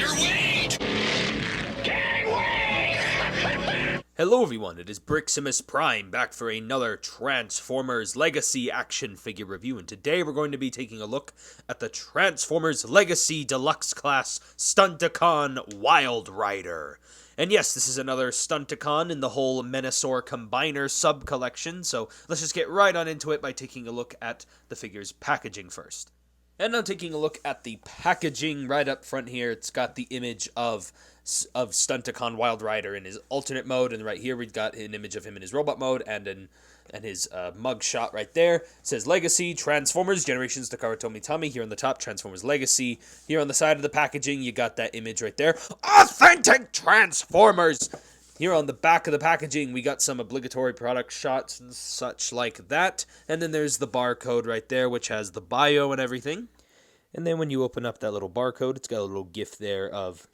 Rider, wait! Can't wait! Hello everyone, it is Briximus Prime back for another Transformers Legacy action figure review, and today we're going to be taking a look at the Transformers Legacy Deluxe Class Stunticon Wildrider. And yes, this is another Stunticon in the whole Menasor Combiner sub-collection, so let's just get right on into it by taking a look at the figure's packaging first. And now taking a look at the packaging right up front here, it's got the image of Stunticon Wildrider in his alternate mode, and right here we've got an image of him in his robot mode and his mug shot right there. It says Legacy, Transformers, Generations Takara Tomitami. Here on the top, Transformers Legacy. Here on the side of the packaging, you got that image right there. Authentic Transformers! Here on the back of the packaging, we got some obligatory product shots and such like that. And then there's the barcode right there, which has the bio and everything. And then when you open up that little barcode, it's got a little GIF there of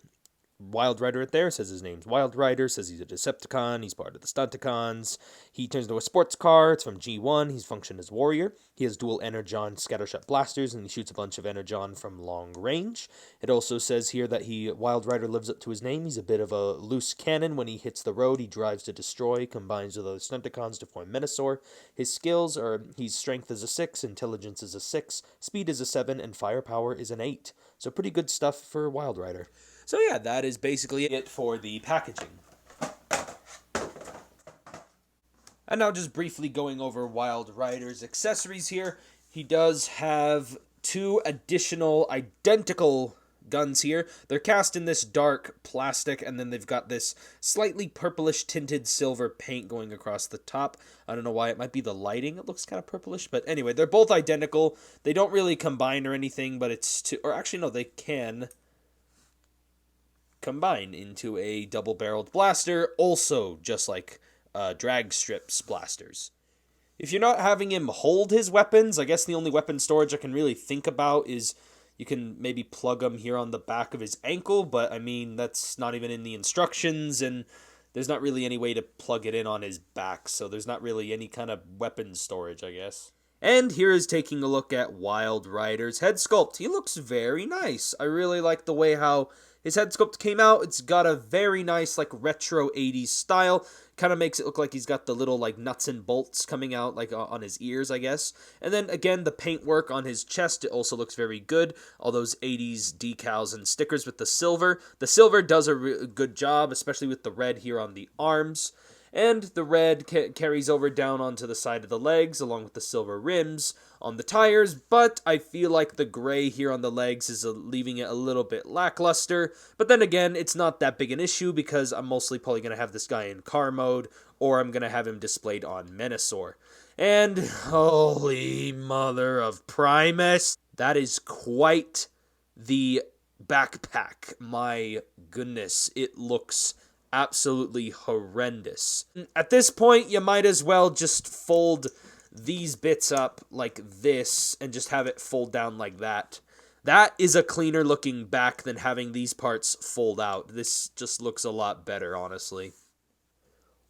Wildrider right there. It says his name's Wildrider, says he's a Decepticon, he's part of the Stunticons. He turns into a sports car, it's from G1, he's functioned as Warrior. He has dual Energon scattershot blasters, and he shoots a bunch of Energon from long range. It also says here that Wildrider lives up to his name. He's a bit of a loose cannon. When he hits the road, he drives to destroy, combines with other Stunticons to form Menasor. His skills are, he's strength is a 6, intelligence is a 6, speed is a 7, and firepower is an 8. So pretty good stuff for Wildrider. So yeah, that is basically it for the packaging. And now just briefly going over Wildrider's accessories here. He does have 2 additional identical guns here. They're cast in this dark plastic, and then they've got this slightly purplish tinted silver paint going across the top. I don't know why, it might be the lighting. It looks kind of purplish, but anyway, they're both identical. They don't really combine or anything, but they can combine into a double-barreled blaster, also just like drag strips blasters. If you're not having him hold his weapons, I guess the only weapon storage I can really think about is you can maybe plug them here on the back of his ankle, but I mean, that's not even in the instructions, and there's not really any way to plug it in on his back, so there's not really any kind of weapon storage, I guess. And here is taking a look at Wildrider's head sculpt. He looks very nice. I really like the way how his head sculpt came out. It's got a very nice, like, retro 80s style. Kind of makes it look like he's got the little, like, nuts and bolts coming out, like, on his ears, I guess. And then, again, the paintwork on his chest, it also looks very good. All those 80s decals and stickers with the silver. The silver does a good job, especially with the red here on the arms. And the red carries over down onto the side of the legs, along with the silver rims on the tires, but I feel like the gray here on the legs is leaving it a little bit lackluster. But then again, it's not that big an issue, because I'm mostly probably going to have this guy in car mode, or I'm going to have him displayed on Menasor. And holy mother of Primus, that is quite the backpack. My goodness, it looks absolutely horrendous. At this point, you might as well just fold these bits up like this and just have it fold down like that. That is a cleaner looking back than having these parts fold out. This just looks a lot better, honestly.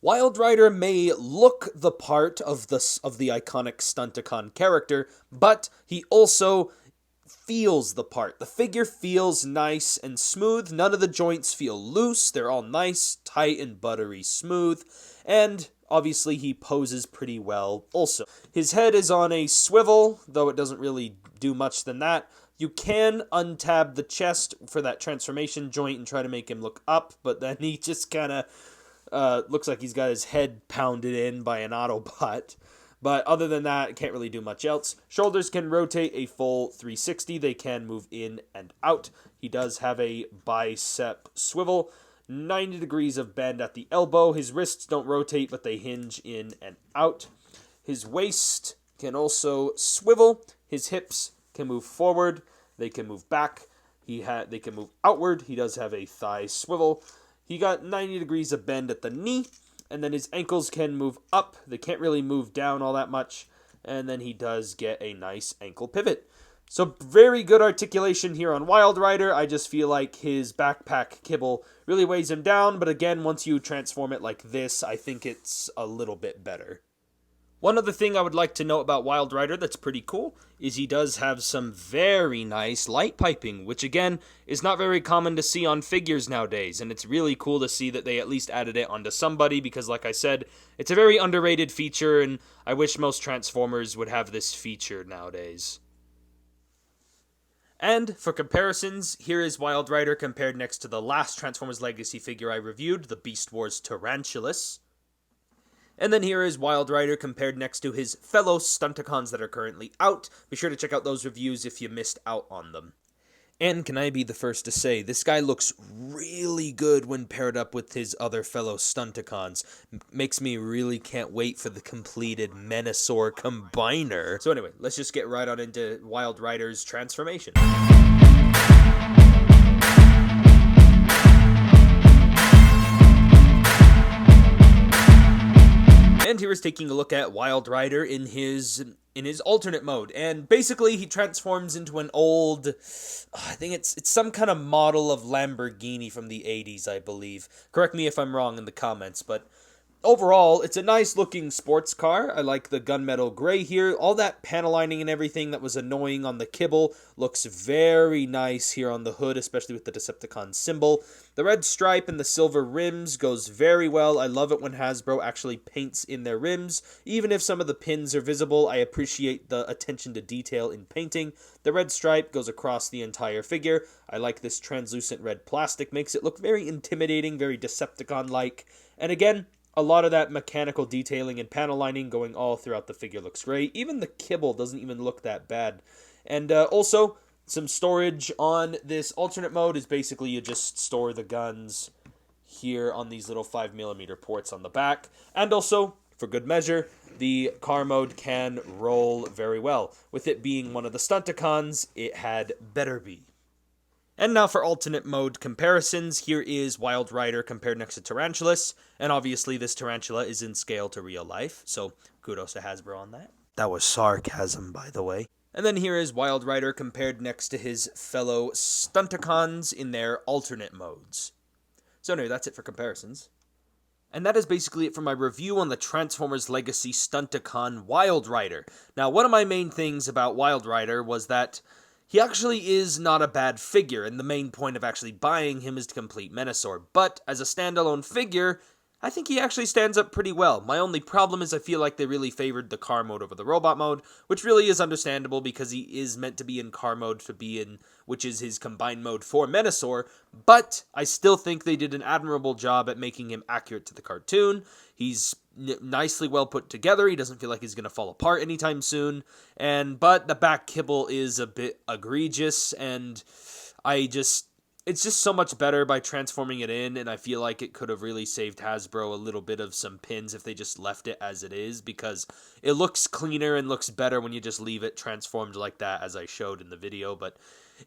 Wildrider may look the part of the iconic Stunticon character, but he also feels the part. The figure feels nice and smooth. None of the joints feel loose. They're all nice, tight, and buttery smooth. And obviously he poses pretty well also. His head is on a swivel, though it doesn't really do much than that. You can untab the chest for that transformation joint and try to make him look up, but then he just kind of looks like he's got his head pounded in by an Autobot. But other than that, can't really do much else. Shoulders can rotate a full 360. They can move in and out. He does have a bicep swivel. 90 degrees of bend at the elbow. His wrists don't rotate, but they hinge in and out. His waist can also swivel. His hips can move forward. They can move back. They can move outward. He does have a thigh swivel. He got 90 degrees of bend at the knee. And then his ankles can move up. They can't really move down all that much. And then he does get a nice ankle pivot. So very good articulation here on Wildrider. I just feel like his backpack kibble really weighs him down. But again, once you transform it like this, I think it's a little bit better. One other thing I would like to note about Wildrider that's pretty cool is he does have some very nice light piping, which again is not very common to see on figures nowadays, and it's really cool to see that they at least added it onto somebody because, like I said, it's a very underrated feature, and I wish most Transformers would have this feature nowadays. And for comparisons, here is Wildrider compared next to the last Transformers Legacy figure I reviewed, the Beast Wars Tarantulas. And then here is Wildrider compared next to his fellow Stunticons that are currently out. Be sure to check out those reviews if you missed out on them. And can I be the first to say, this guy looks really good when paired up with his other fellow Stunticons. Makes me really can't wait for the completed Menasor Combiner. So anyway, let's just get right on into Wildrider's transformation. And here is taking a look at Wildrider in his alternate mode, and basically he transforms into an old, I think it's some kind of model of Lamborghini from the 80s, I believe. Correct me if I'm wrong in the comments, but overall, it's a nice looking sports car. I like the gunmetal gray here. All that panel lining and everything that was annoying on the kibble looks very nice here on the hood, especially with the Decepticon symbol. The red stripe and the silver rims goes very well. I love it when Hasbro actually paints in their rims. Even if some of the pins are visible, I appreciate the attention to detail in painting. The red stripe goes across the entire figure. I like this translucent red plastic. Makes it look very intimidating, very Decepticon-like. And again, a lot of that mechanical detailing and panel lining going all throughout the figure looks great. Even the kibble doesn't even look that bad. And also, some storage on this alternate mode is basically you just store the guns here on these little 5mm ports on the back. And also, for good measure, the car mode can roll very well. With it being one of the Stunticons, it had better be. And now for alternate mode comparisons, here is Wildrider compared next to Tarantulas, and obviously this Tarantula is in scale to real life, so kudos to Hasbro on that. That was sarcasm, by the way. And then here is Wildrider compared next to his fellow Stunticons in their alternate modes. So anyway, that's it for comparisons. And that is basically it for my review on the Transformers Legacy Stunticon Wildrider. Now, one of my main things about Wildrider was that he actually is not a bad figure, and the main point of actually buying him is to complete Menasor. But as a standalone figure, I think he actually stands up pretty well. My only problem is I feel like they really favored the car mode over the robot mode, which really is understandable because he is meant to be in car mode to be in, which is his combined mode for Menasor, but I still think they did an admirable job at making him accurate to the cartoon. He's nicely well put together. He doesn't feel like he's going to fall apart anytime soon. But the back kibble is a bit egregious, and it's just so much better by transforming it in, and I feel like it could have really saved Hasbro a little bit of some pins if they just left it as it is, because it looks cleaner and looks better when you just leave it transformed like that, as I showed in the video. But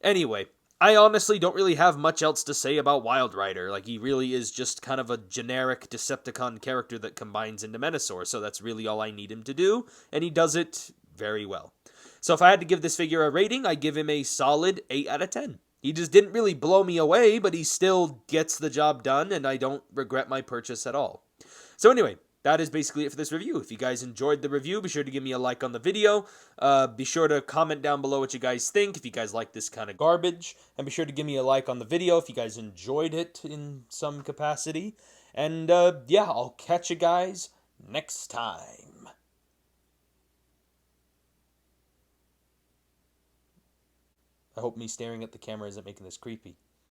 anyway, I honestly don't really have much else to say about Wildrider. Like, he really is just kind of a generic Decepticon character that combines into Menasor, so that's really all I need him to do, and he does it very well. So if I had to give this figure a rating, I give him a solid 8 out of 10. He just didn't really blow me away, but he still gets the job done, and I don't regret my purchase at all. So anyway, that is basically it for this review. If you guys enjoyed the review, be sure to give me a like on the video. Be sure to comment down below what you guys think, if you guys like this kind of garbage. And be sure to give me a like on the video if you guys enjoyed it in some capacity. And yeah, I'll catch you guys next time. I hope me staring at the camera isn't making this creepy.